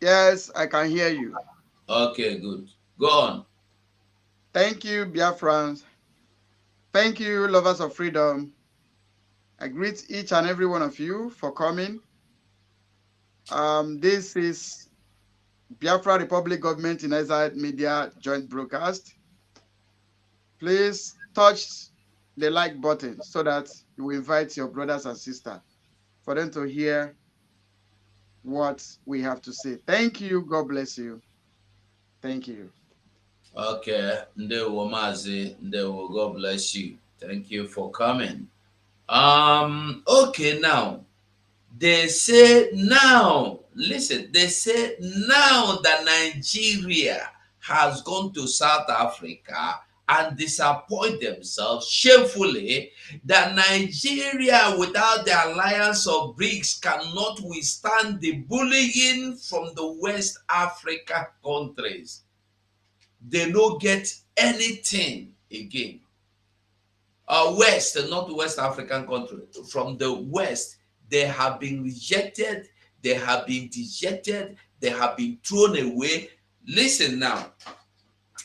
Yes, I can hear you. Okay, good. Go on. Thank you, Biafrans. Thank you, lovers of freedom. I greet each and every one of you for coming. This is Biafra Republic Government in Exile Media joint broadcast. Please touch the like button so that you will invite your brothers and sisters for them to hear what we have to say. Thank you. God bless you. Thank you. Okay, Ndewo Mazi, Ndewo, God bless you. Thank you for coming. Okay, now they say now, listen, they say now that Nigeria has gone to South Africa and disappoint themselves shamefully that Nigeria without the alliance of BRICS cannot withstand the bullying from the West Africa countries. They don't get anything again. West, not West African country, from the West, they have been rejected, they have been dejected, they have been thrown away. Listen now,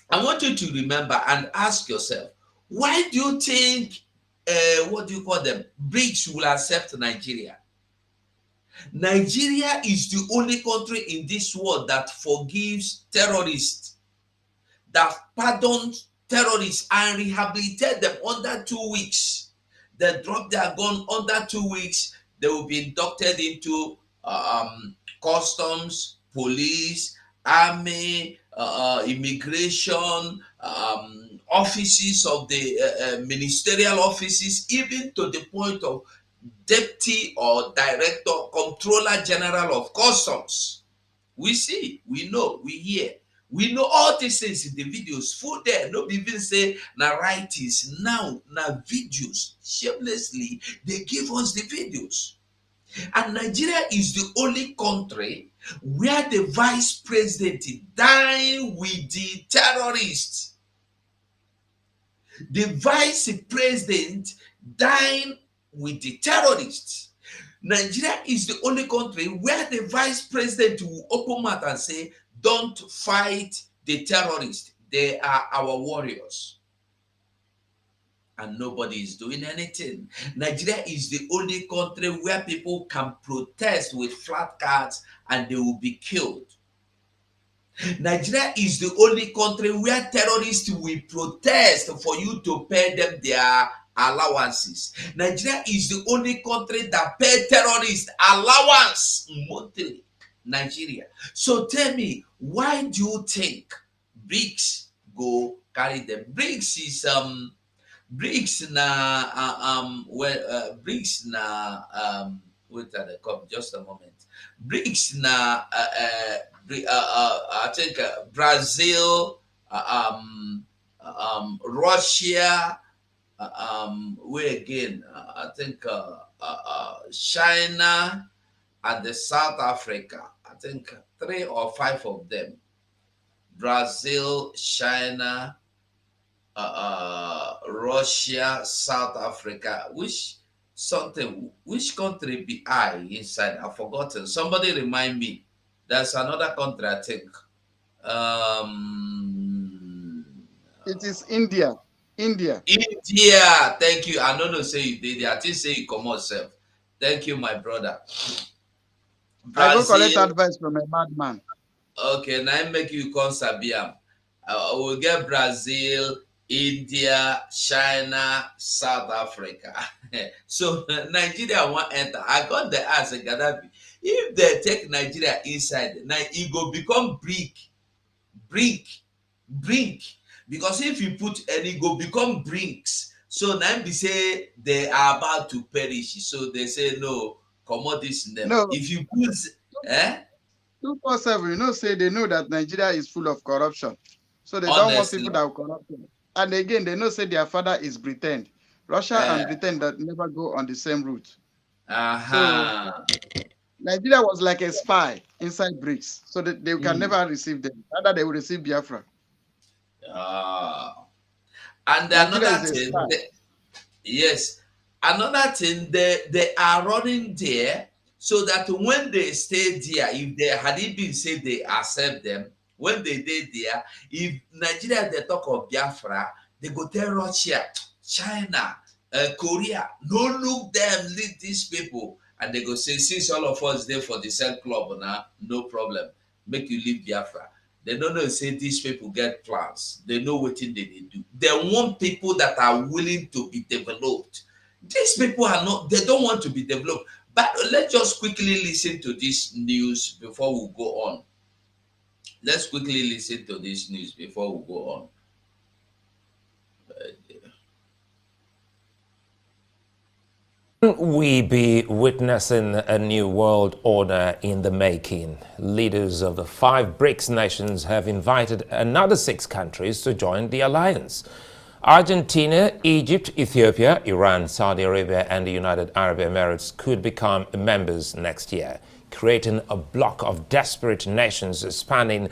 I want you to remember and ask yourself, why do you think, what do you call them, BRICS will accept Nigeria? Nigeria is the only country in this world that forgives terrorists, that pardons terrorists and rehabilitate them under 2 weeks. They drop their gun under 2 weeks. They will be inducted into customs, police, army, immigration, offices of the ministerial offices, even to the point of deputy or director, controller general of customs. We see, we know, we hear. We know all these things in the videos full there. No even say na writings. Now na videos. Shamelessly, they give us the videos. And Nigeria is the only country where the vice president died with the terrorists. The vice president died with the terrorists. Nigeria is the only country where the vice president will open mouth and say, don't fight the terrorists. They are our warriors. And nobody is doing anything. Nigeria is the only country where people can protest with flat cards and they will be killed. Nigeria is the only country where terrorists will protest for you to pay them their allowances. Nigeria is the only country that pay terrorists allowance monthly. Nigeria. So tell me, why do you think BRICS go carry them? BRICS na BRICS na wait a come just a moment. BRICS na I think Brazil, Russia, where again? I think China and the South Africa. I think 3 or 5 of them. Brazil, China, Russia, South Africa. Which country be I inside? I've forgotten. Somebody remind me. There's another country, I think. It is India. India. India. Thank you. I don't know say you did it. I think say you come on self. Thank you, my brother. I go collect Brazil. advice from a madman. Okay, now I make you come Sabiam. I will get Brazil, India, China, South Africa. So Nigeria won't enter. I got the answer, Gaddafi. If they take Nigeria inside, now it go become brick, brink. Because if you put any, go become brinks. So now be say they are about to perish. So they say no, comot this name. No, If you put, eh? 247, say they know that Nigeria is full of corruption. So they don't want Honestly, people that are corrupt. And again, they know say their father is Britain. Russia and eh, Britain that never go on the same route. So uh-huh. Nigeria was like a spy inside BRICS. So that they can Mm. never receive them. Rather, they will receive Biafra. Ah. And Nigeria another is a thing, spy. yes, another thing, they are running there so that when they stay there, if they had it been said they accept them, when they did there, if Nigeria they talk of Biafra, they go tell Russia, China, Korea, no look them, lead these people. And they go say, since all of us there for the same club now, no problem. Make you leave Biafra. They don't know say these people get plans. They know what they do. They want people that are willing to be developed. These people are not, they don't want to be developed. But let's just quickly listen to this news before we go on. Let's quickly listen to this news before we go on. We be witnessing a new world order in the making. Leaders of the 5 BRICS nations have invited another 6 countries to join the alliance. Argentina, Egypt, Ethiopia, Iran, Saudi Arabia and the United Arab Emirates could become members next year, creating a bloc of desperate nations spanning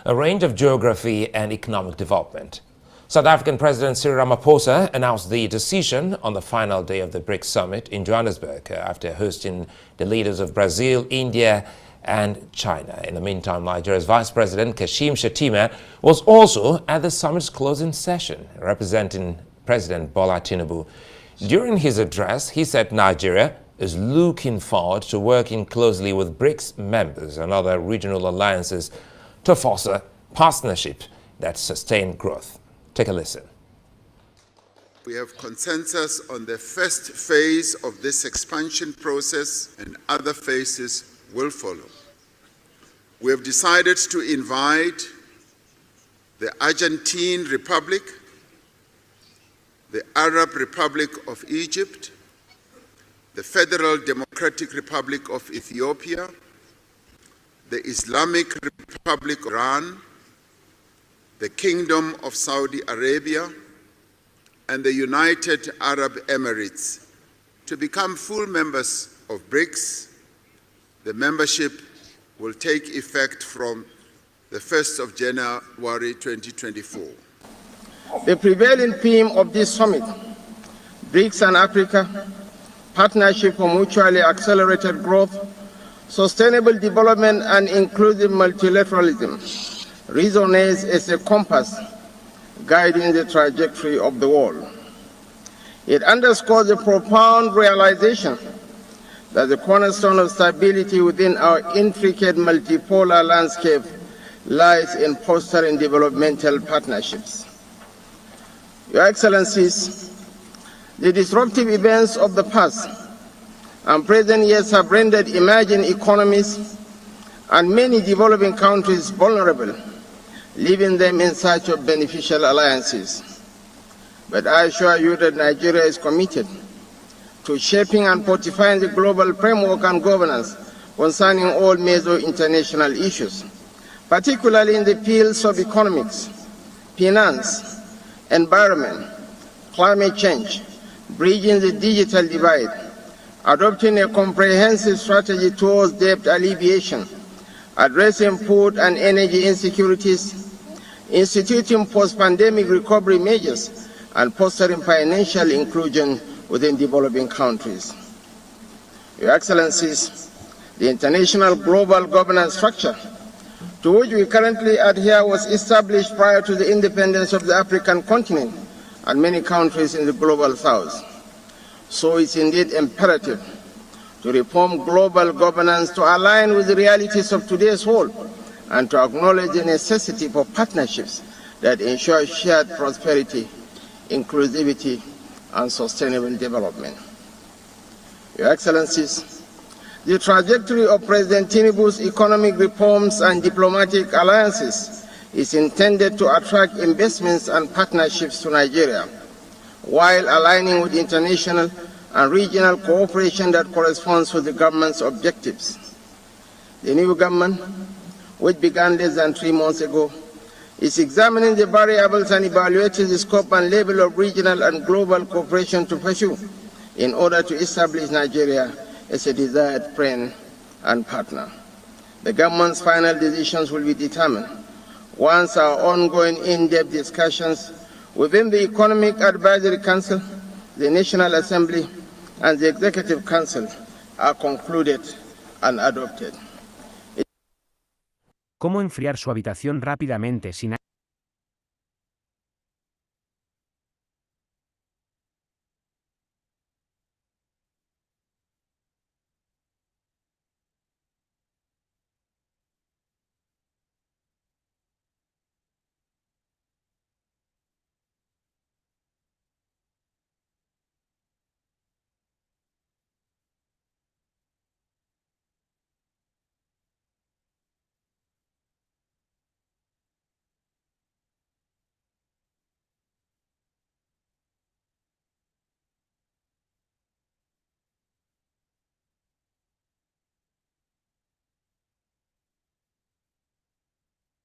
a range of geography and economic development. South African President Cyril Ramaphosa announced the decision on the final day of the BRICS summit in Johannesburg after hosting the leaders of Brazil, India and China. In the meantime, Nigeria's Vice President Kashim Shettima was also at the summit's closing session, representing President Bola Tinubu. During his address, he said Nigeria is looking forward to working closely with BRICS members and other regional alliances to foster partnership that sustain growth. Take a listen. We have consensus on the first phase of this expansion process, and other phases will follow. We have decided to invite the Argentine Republic, the Arab Republic of Egypt, the Federal Democratic Republic of Ethiopia, the Islamic Republic of Iran, the Kingdom of Saudi Arabia, and the United Arab Emirates to become full members of BRICS. The membership will take effect from the 1st of January 2024. The prevailing theme of this summit, BRICS and Africa, partnership for mutually accelerated growth, sustainable development and inclusive multilateralism, resonates as a compass guiding the trajectory of the world. It underscores the profound realization that the cornerstone of stability within our intricate multipolar landscape lies in fostering developmental partnerships. Your Excellencies, the disruptive events of the past and present years have rendered emerging economies and many developing countries vulnerable, leaving them in search of beneficial alliances. But I assure you that Nigeria is committed to shaping and fortifying the global framework and governance concerning all major international issues, particularly in the fields of economics, finance, environment, climate change, bridging the digital divide, adopting a comprehensive strategy towards debt alleviation, addressing food and energy insecurities, instituting post-pandemic recovery measures, and fostering financial inclusion within developing countries. Your Excellencies, the international global governance structure to which we currently adhere was established prior to the independence of the African continent and many countries in the global south. So it's indeed imperative to reform global governance to align with the realities of today's world and to acknowledge the necessity for partnerships that ensure shared prosperity, inclusivity, and sustainable development. Your Excellencies, the trajectory of President Tinubu's economic reforms and diplomatic alliances is intended to attract investments and partnerships to Nigeria, while aligning with international and regional cooperation that corresponds with the government's objectives. The new government, which began less than 3 months ago, is examining the variables and evaluating the scope and level of regional and global cooperation to pursue in order to establish Nigeria as a desired friend and partner. The government's final decisions will be determined once our ongoing in-depth discussions within the Economic Advisory Council, the National Assembly, and the Executive Council are concluded and adopted. ¿Cómo enfriar su habitación rápidamente sin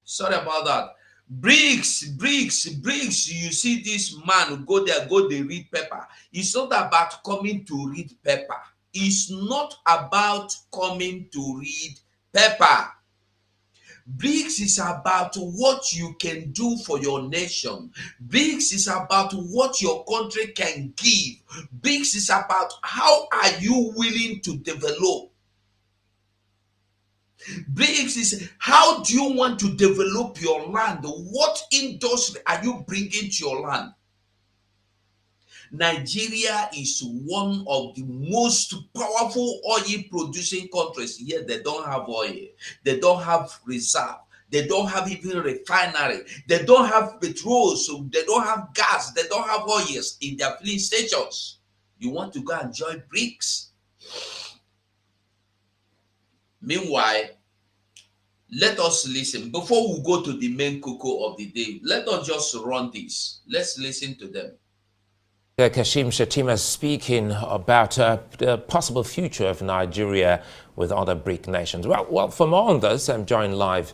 Sorry about that. BRICS. You see this man go there, go they read paper. It's not about coming to read paper. It's not about coming to read paper. BRICS is about what you can do for your nation. BRICS is about what your country can give. BRICS is about how are you willing to develop. BRICS is how do you want to develop your land? What industry are you bringing to your land? Nigeria is one of the most powerful oil producing countries. Yet they don't have oil. They don't have reserve. They don't have even refinery. They don't have petrol. So they don't have gas. They don't have oils in their filling stations. You want to go and join BRICS? Meanwhile, let us listen. Before we go to the main cocoa of the day, let us just run this. Let's listen to them. Kashim Shettima speaking about the possible future of Nigeria with other BRIC nations. Well, for more on this, I'm joined live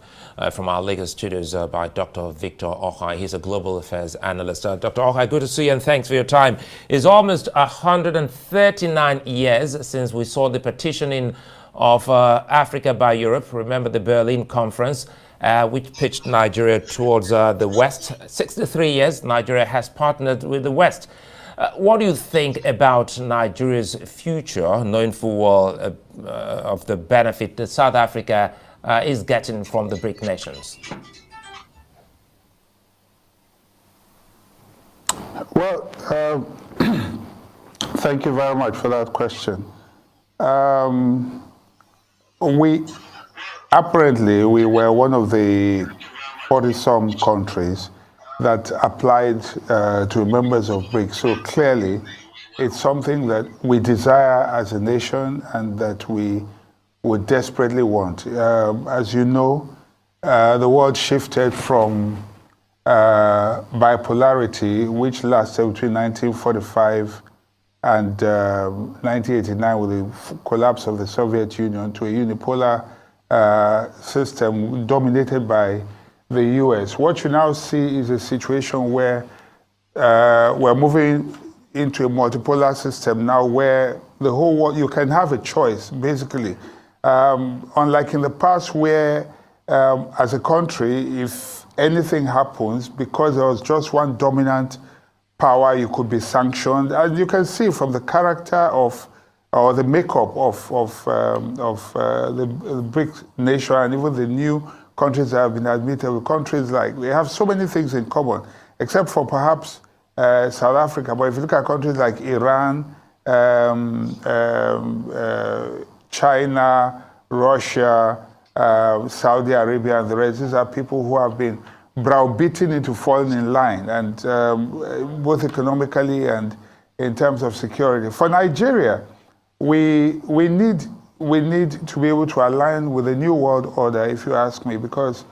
from our Lagos studios by Dr. Victor Ohai. He's a global affairs analyst. Dr. Ohai, good to see you and thanks for your time. It's almost 139 years since we saw the petitioning of Africa by Europe. Remember the Berlin Conference, which pitched Nigeria towards the West. 63 years, Nigeria has partnered with the West. What do you think about Nigeria's future, knowing full well of the benefit that South Africa is getting from the BRIC nations? Well, thank you very much for that question. We were one of the 40-some countries that applied to members of BRICS. So clearly, it's something that we desire as a nation and that we would desperately want. As you know, the world shifted from bipolarity, which lasted between 1945 and 1989 with the collapse of the Soviet Union, to a unipolar system dominated by the US. What you now see is a situation where we're moving into a multipolar system now where the whole world, you can have a choice, basically. Unlike in the past where, as a country, if anything happens, because there was just one dominant power, you could be sanctioned. And you can see from the character of, or the makeup of the BRIC nation and even the new countries that have been admitted, with countries like, they have so many things in common, except for perhaps South Africa. But if you look at countries like Iran, China, Russia, Saudi Arabia, and the rest, these are people who have been browbeaten into falling in line, and both economically and in terms of security. For Nigeria, we need to be able to align with the new world order, if you ask me, because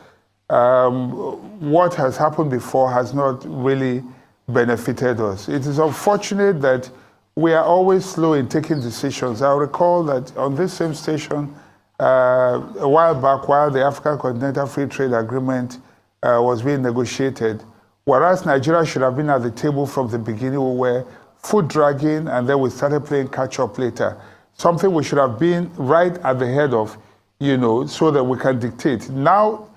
what has happened before has not really benefited us. It is unfortunate that we are always slow in taking decisions. I recall that on this same station, a while back, while the African Continental Free Trade Agreement was being negotiated, whereas Nigeria should have been at the table from the beginning, we were foot dragging, and then we started playing catch up later. Something we should have been right at the head of, so that we can dictate. Now,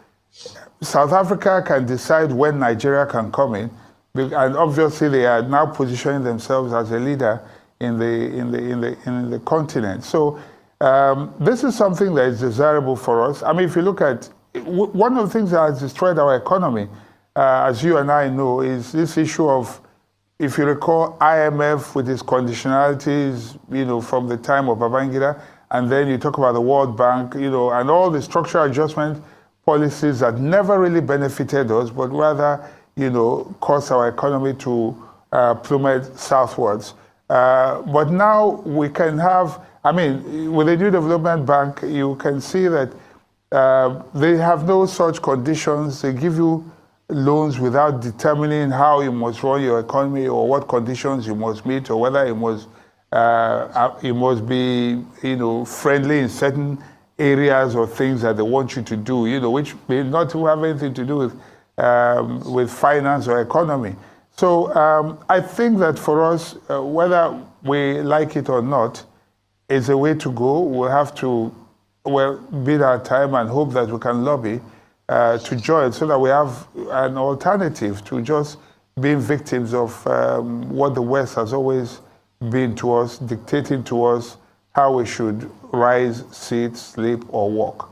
South Africa can decide when Nigeria can come in, and obviously they are now positioning themselves as a leader in the continent. So This is something that is desirable for us. I mean, if you look at one of the things that has destroyed our economy, as you and I know, is this issue of, if you recall, IMF with its conditionalities, from the time of Babangida, and then you talk about the World Bank, and all the structural adjustment policies that never really benefited us, but rather, caused our economy to plummet southwards. But now we can have, I mean, with the New Development Bank, you can see that they have no such conditions. They give you loans without determining how you must run your economy or what conditions you must meet or whether it must be, friendly in certain areas or things that they want you to do, which may not have anything to do with finance or economy. So I think that for us, whether we like it or not, is a way to go. We'll have to bid our time and hope that we can lobby to join so that we have an alternative to just being victims of what the West has always been to us, dictating to us how we should rise, sit, sleep, or walk.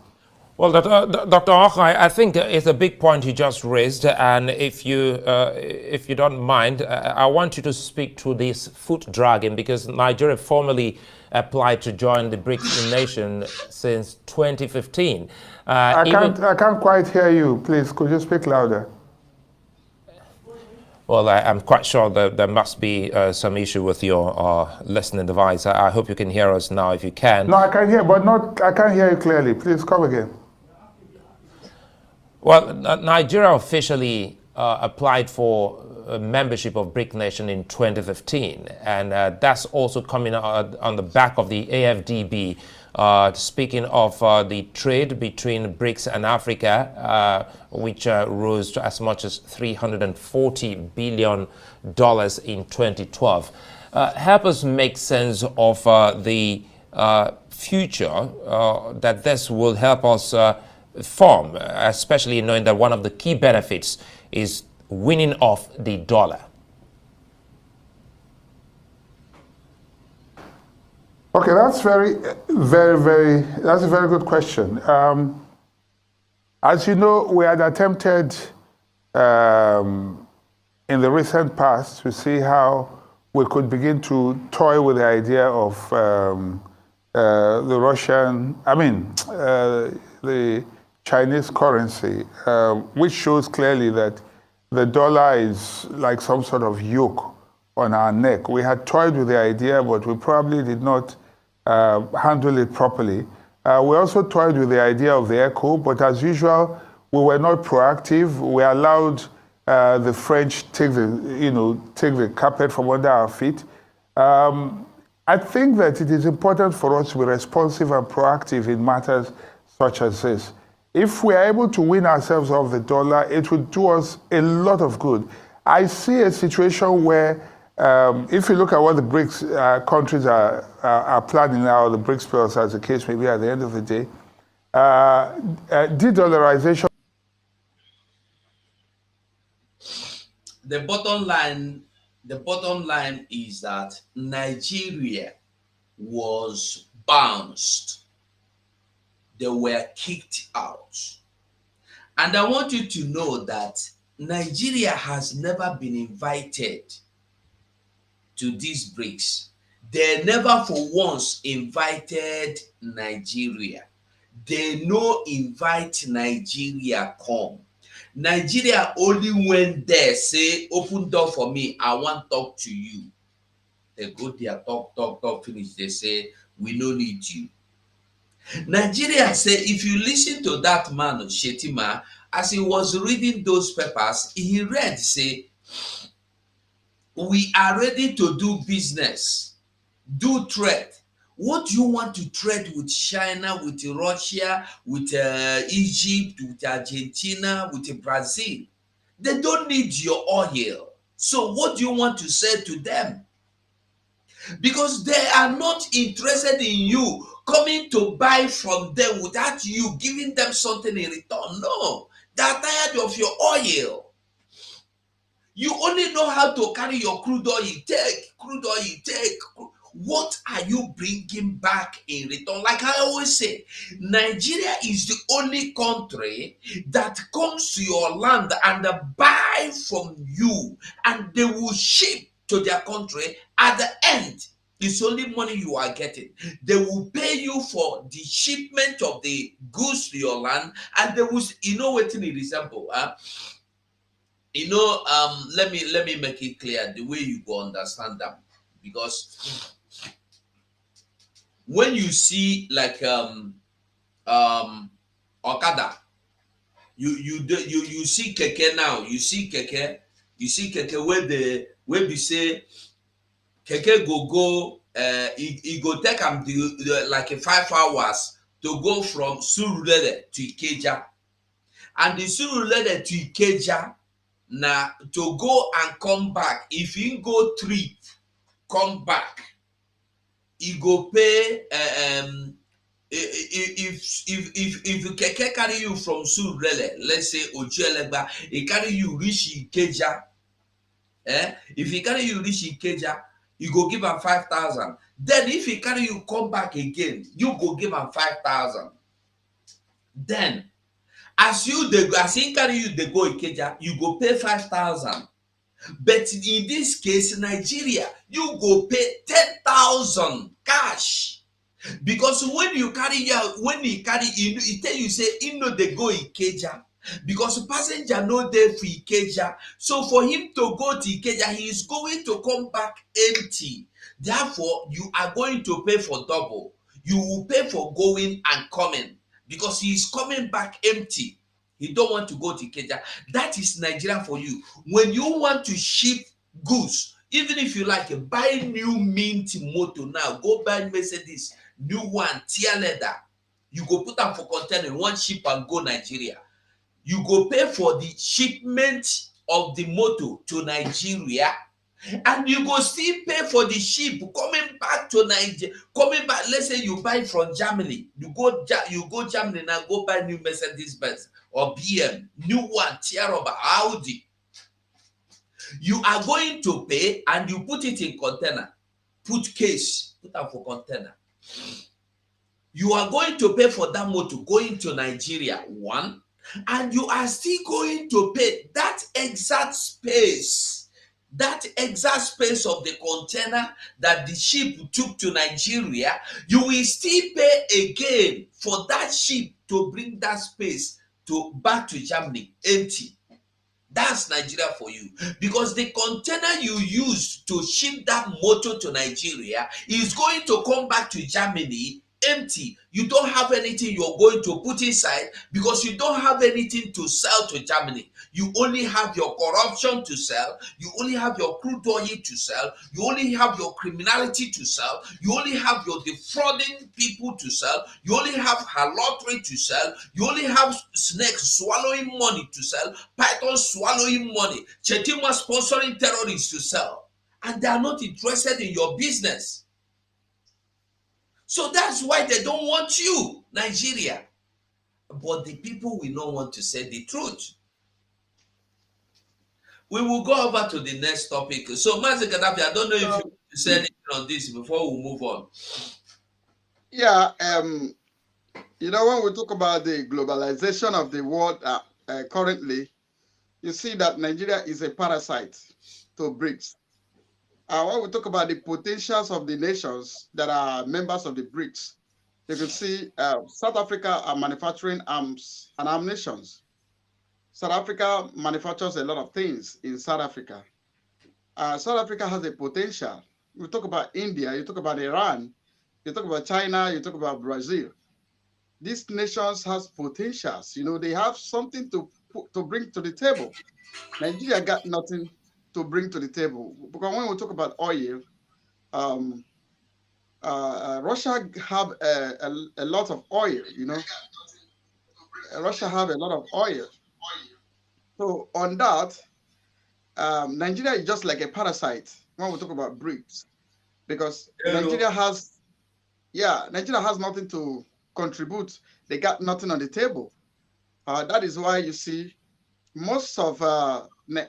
Well, Dr. Ochai, I think it's a big point you just raised, and if you don't mind, I want you to speak to this foot dragging, because Nigeria formally applied to join the BRICS nation since 2015. I can't quite hear you. Please, could you speak louder? Well, I'm quite sure that there must be some issue with your listening device. I hope you can hear us now if you can. No, I can hear, but I can't hear you clearly. Please come again. Well, Nigeria officially applied for membership of BRIC Nation in 2015, and that's also coming on the back of the AFDB. Speaking of the trade between BRICS and Africa, which rose to as much as $340 billion in 2012. Help us make sense of the future that this will help us form, especially knowing that one of the key benefits is winning off the dollar. Okay, that's that's a very good question. As you know, we had attempted in the recent past to see how we could begin to toy with the idea of the Chinese currency, which shows clearly that the dollar is like some sort of yoke on our neck. We had toyed with the idea, but we probably did not handle it properly. We also toyed with the idea of the ECHO, but as usual, we were not proactive. We allowed the French take the carpet from under our feet. I think that it is important for us to be responsive and proactive in matters such as this. If we are able to win ourselves off the dollar, it would do us a lot of good. I see a situation where, if you look at what the BRICS countries are planning now, the BRICS plus, as the case may be at the end of the day, de-dollarization. The bottom line is that Nigeria was bounced. They were kicked out. And I want you to know that Nigeria has never been invited to these BRICS. They never for once invited Nigeria. They no invite Nigeria come. Nigeria only went there, say, open door for me, I want to talk to you. They go there, talk, finish. They say, we no need you. Nigeria say, if you listen to that man, Shetima, as he was reading those papers, he read, say, we are ready to do business, do trade. What do you want to trade with China, with Russia, with Egypt, with Argentina, with Brazil? They don't need your oil. So what do you want to say to them? Because they are not interested in you coming to buy from them without you giving them something in return. No, they are tired of your oil. You only know how to carry your crude oil, take. what are you bringing back in return? Like I always say, Nigeria is the only country that comes to your land and buy from you, and they will ship to their country. At the end, it's only money you are getting. They will pay you for the shipment of the goods to your land, and they will, you know what it resemble. Let me make it clear the way you go understand them, because when you see like Okada, you see keke now, you see keke where we say keke go e go take am like 5 hours to go from Surulere to Ikeja, and the Surulere to Ikeja na to go and come back. If you go trip come back, you go pay if keke carry you from Surulere, let's say Ojuelegba, e carry you reach Ikeja, if he carry you reach Ikeja, you go give him 5,000. Then if he carry you come back again, you go give him 5,000. Then as he carry you they go Ikeja, you go pay 5,000. But in this case, Nigeria, you go pay 10,000 cash. Because when he tell you say they go Ikeja, because passenger no dey for Ikeja, so for him to go to Ikeja, he is going to come back empty. Therefore, you are going to pay for double. You will pay for going and coming, because he is coming back empty. He don't want to go to Ikeja. That is Nigeria for you. When you want to ship goods, even if you like buy new mint motor now, go buy Mercedes, new one, tear leather. You go put them for container, one ship and go Nigeria. You go pay for the shipment of the motor to Nigeria, and you go still pay for the ship coming back to Nigeria. Coming back, let's say you buy from Germany, you go Germany now, go buy new Mercedes Benz or BM, new one, Tiaroba, Audi. You are going to pay, and you put it in container, put case, put them for container. You are going to pay for that motor going to Nigeria, one, and you are still going to pay that exact space of the container that the ship took to Nigeria. You will still pay again for that ship to bring that space back to Germany empty. That's Nigeria for you, because the container you use to ship that motor to Nigeria is going to come back to Germany empty. You don't have anything you're going to put inside, because you don't have anything to sell to Germany. You only have your corruption to sell. You only have your crude oil to sell. You only have your criminality to sell. You only have your defrauding people to sell. You only have halotry to sell. You only have snakes swallowing money to sell. Pythons swallowing money. Chetima sponsoring terrorists to sell. And they are not interested in your business. So that's why they don't want you, Nigeria. But the people will not want to say the truth. We will go over to the next topic. So, Mazi Gaddafi, I don't know if you want to say anything on this before we move on. Yeah, when we talk about the globalization of the world currently, you see that Nigeria is a parasite to BRICS. When we talk about the potentials of the nations that are members of the BRICS, you can see South Africa are manufacturing arms and ammunitions. South Africa manufactures a lot of things in South Africa. South Africa has a potential. You talk about India, you talk about Iran, you talk about China, you talk about Brazil. These nations has potentials. They have something to bring to the table. Nigeria got nothing to bring to the table, because when we talk about oil, Russia have a lot of oil. Russia have a lot of oil. So on that, Nigeria is just like a parasite when we talk about BRICS, because Nigeria has nothing to contribute. They got nothing on the table. That is why you see most of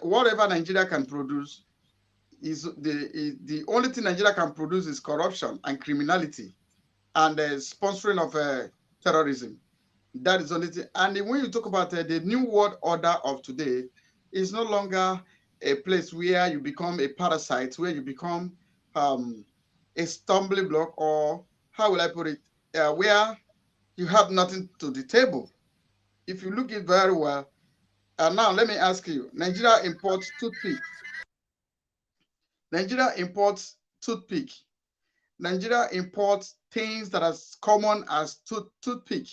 whatever Nigeria can produce, the only thing Nigeria can produce is corruption and criminality and sponsoring of terrorism. That is the only thing. And when you talk about the new world order of today, is no longer a place where you become a parasite, where you become a stumbling block, or how will I put it, where you have nothing to the table. If you look it very well, now let me ask you, Nigeria imports toothpick. Nigeria imports toothpick. Nigeria imports things that are as common as toothpick.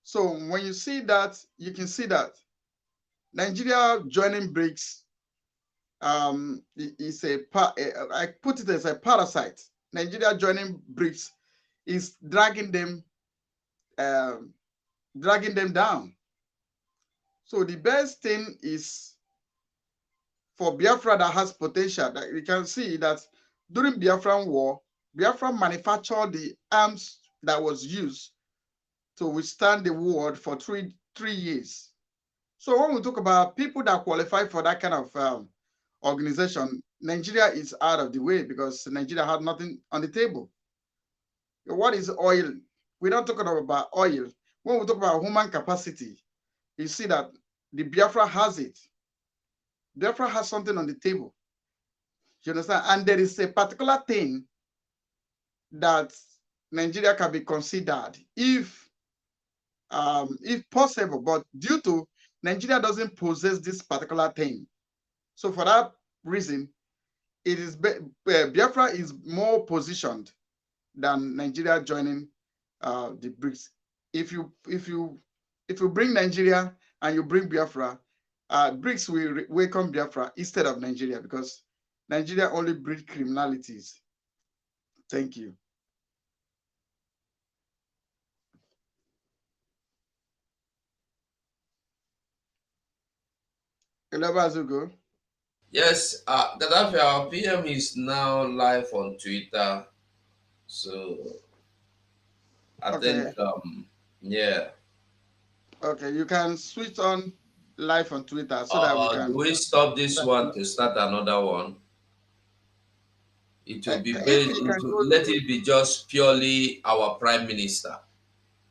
So when you see that, you can see that Nigeria joining BRICS is I put it as a parasite. Nigeria joining BRICS is dragging them down. So the best thing is for Biafra that has potential. That you can see that during Biafran War, Biafra manufactured the arms that was used to withstand the war for three years. So when we talk about people that qualify for that kind of organization, Nigeria is out of the way because Nigeria had nothing on the table. What is oil? We're not talking about oil. When we talk about human capacity, you see that the Biafra has it. Biafra has something on the table. You understand? And there is a particular thing that Nigeria can be considered if possible, but due to Nigeria doesn't possess this particular thing. So for that reason, it is Biafra is more positioned than Nigeria joining the BRICS. If you bring Nigeria and you bring Biafra, BRICS will welcome Biafra instead of Nigeria because Nigeria only breeds criminalities. Thank you. Elabazugo. Yes, Gaddafi, our PM is now live on Twitter. So I think, yeah. Okay, you can switch on live on Twitter so that we can. Do we stop this one to start another one? It will be based, let it be just purely our Prime Minister.